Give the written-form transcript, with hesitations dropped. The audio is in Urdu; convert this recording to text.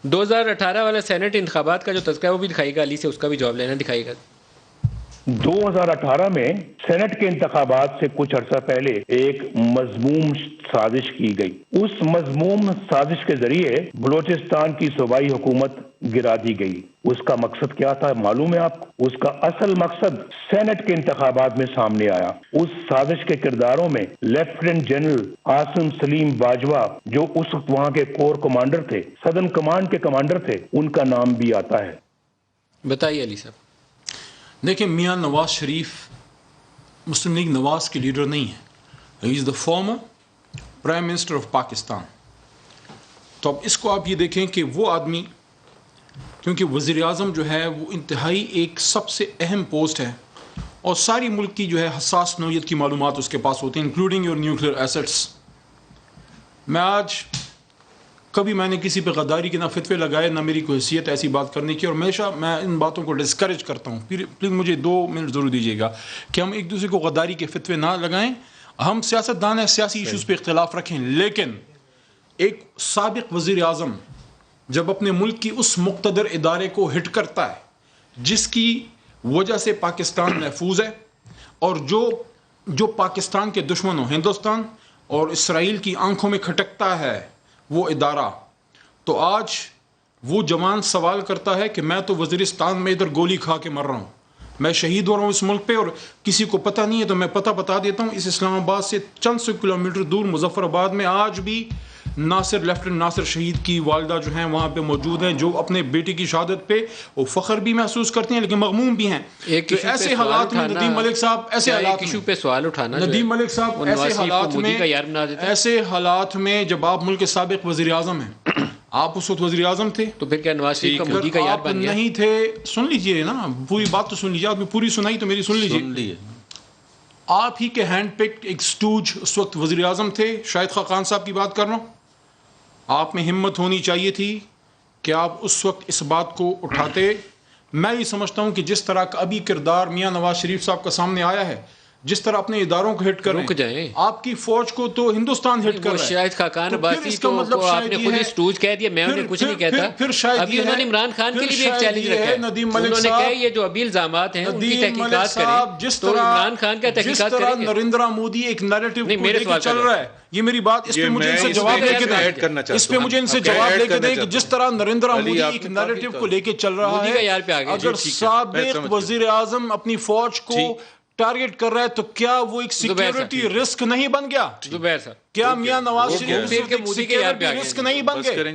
2018 والا سینٹ انتخابات کا جو تذکرہ ہے وہ بھی دکھائے گا، علی سے اس کا بھی جواب لینا دکھائے گا۔ 2018 میں سینٹ کے انتخابات سے کچھ عرصہ پہلے ایک مذموم سازش کی گئی۔ اس مذموم سازش کے ذریعے بلوچستان کی صوبائی حکومت گرا دی گئی۔ اس کا مقصد کیا تھا معلوم ہے آپ کو؟ اس کا اصل مقصد سینٹ کے انتخابات میں سامنے آیا۔ اس سازش کے کرداروں میں لیفٹیننٹ جنرل عاصم سلیم باجوہ، جو اس وقت وہاں کے کور کمانڈر تھے، سدرن کمانڈ کے کمانڈر تھے، ان کا نام بھی آتا ہے۔ بتائیے علی صاحب۔ دیکھیں، میاں نواز شریف مسلم لیگ نواز کے لیڈر نہیں ہے، he is the former prime minister of Pakistan. تو اب اس کو آپ یہ دیکھیں کہ وہ آدمی، کیونکہ وزیر اعظم جو ہے وہ انتہائی ایک سب سے اہم پوسٹ ہے، اور ساری ملک کی جو ہے حساس نوعیت کی معلومات اس کے پاس ہوتی ہیں، انکلوڈنگ یور نیوکلیئر ایسٹس۔ کبھی میں نے کسی پہ غداری کے نہ فتوے لگائے، نہ میری کوئی حیثیت ایسی بات کرنے کی، اور ہمیشہ میں ان باتوں کو ڈسکریج کرتا ہوں۔ پلیز مجھے 2 منٹ ضرور دیجیے گا کہ ہم ایک دوسرے کو غداری کے فتوے نہ لگائیں۔ ہم سیاست دان ہیں، سیاسی ایشوز پہ اختلاف رکھیں، لیکن ایک سابق وزیر اعظم جب اپنے ملک کی اس مقتدر ادارے کو ہٹ کرتا ہے جس کی وجہ سے پاکستان محفوظ ہے، اور جو پاکستان کے دشمنوں ہندوستان اور اسرائیل کی آنکھوں میں کھٹکتا ہے وہ ادارہ، تو آج وہ جوان سوال کرتا ہے کہ میں تو وزیرستان میں ادھر گولی کھا کے مر رہا ہوں، میں شہید ہو رہا ہوں اس ملک پہ، اور کسی کو پتہ نہیں ہے۔ تو میں پتہ بتا دیتا ہوں، اس اسلام آباد سے چند سو کلومیٹر دور مظفر آباد میں آج بھی لیفٹیننٹ ناصر شہید کی والدہ جو ہیں وہاں پہ موجود ہیں، جو اپنے بیٹے کی شہادت پہ وہ فخر بھی محسوس کرتے ہیں لیکن مغموم بھی ہیں۔ ایسے حالات میں ندیم ملک صاحب ایسے حالات میں جب آپ ملک کے سابق وزیر اعظم ہیں، آپ اس وقت وزیر اعظم تھے، تو پھر کیا نواز شریف کا مودی کا یار بن گیا؟ نہیں تھے، سن لیجئے نا، پوری بات تو سن لیجئے، آپ نے پوری سنائی تو میری سن لیجئے۔ آپ ہی کے ہینڈ پکڈ ایک سٹوج اس وقت وزیر اعظم تھے، شاہد خاقان صاحب کی بات کر رہا ہوں۔ آپ میں ہمت ہونی چاہیے تھی کہ آپ اس وقت اس بات کو اٹھاتے۔ میں یہ سمجھتا ہوں کہ جس طرح کا ابھی کردار میاں نواز شریف صاحب کا سامنے آیا ہے، جس طرح اپنے اداروں کو ہٹ کر رک جائیں، آپ کی فوج کو تو ہندوستان ہٹ کر رہا ہے۔ شاہد خاقان عباسی تو آپ نے خود ہی سٹوج کہہ دیا، میں انہیں کچھ نہیں کہتا۔ ابھی انہوں نے عمران خان کے لیے بھی ایک چیلنج رکھا ہے، انہوں نے کہا یہ جو ابھی الزامات ہیں ان کی تحقیقات کریں، تو عمران خان کا تحقیقات کریں گے۔ نریندر مودی ایک نیریٹو کو لے کے چل رہا ہے، یہ میری بات، اس پہ مجھے ان سے جواب لے کے دیں، اس پہ مجھے ان سے جواب لے کے دیں کہ جس طرح نریندر مودی ایک نیریٹو کو لے کے چل رہا ہے، اگر سابق وزیر اعظم اپنی فوج کو ٹارگٹ کر رہا ہے تو کیا وہ ایک سیکیورٹی رسک نہیں بن گیا؟ زبیر صاحب، کیا میاں نواز شریف ایک سیکیورٹی رسک نہیں بن گئے؟